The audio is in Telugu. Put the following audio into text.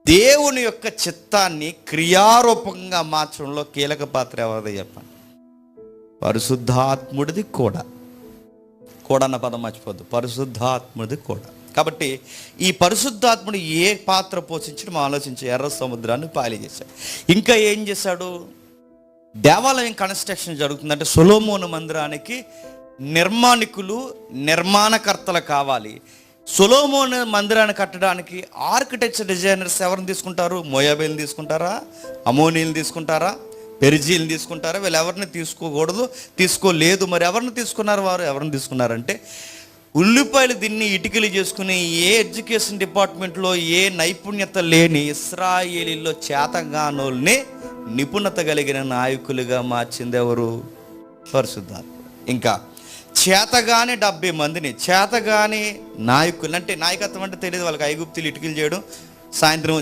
దేవుని యొక్క చిత్తాన్ని క్రియారూపంగా మార్చడంలో కీలక పాత్ర ఎవరిది చెప్పండి? పరిశుద్ధాత్ముడిది కూడా. కూడా అన్న పదం మర్చిపోద్దు, పరిశుద్ధాత్ముడిది కూడా. కాబట్టి ఈ పరిశుద్ధాత్ముడు ఏ పాత్ర పోషించడం ఆలోచించి ఎర్ర సముద్రాన్ని పాయలు చేశాడు. ఇంకా ఏం చేశాడు? దేవాలయం కన్స్ట్రక్షన్ జరుగుతుందంటే సొలొమోను మందిరానికి నిర్మాణకర్తలు కావాలి. సొలొమోను మందిరాన్ని కట్టడానికి ఆర్కిటెక్చర్ డిజైనర్స్ ఎవరిని తీసుకుంటారు? మోయాబీలను తీసుకుంటారా? అమోనీలను తీసుకుంటారా? పెరిజీలను తీసుకుంటారా? వీళ్ళు ఎవరిని తీసుకోకూడదు, తీసుకోలేదు. మరి ఎవరిని తీసుకున్నారు? వారు ఎవరిని తీసుకున్నారంటే ఉల్లిపాయలు దీన్ని ఇటుకలు చేసుకుని ఏ ఎడ్యుకేషన్ డిపార్ట్మెంట్లో ఏ నైపుణ్యత లేని ఇశ్రాయేలీల్లో చేతగానోల్ని నిపుణత కలిగిన నాయకులుగా మార్చింది ఎవరు? పరిశుద్ధాత్మ. ఇంకా చేతగాని 70 మందిని, చేతగాని నాయకులు అంటే నాయకత్వం అంటే తెలియదు వాళ్ళకి. ఐగుప్తులు ఇటుకలు చేయడం, సాయంత్రం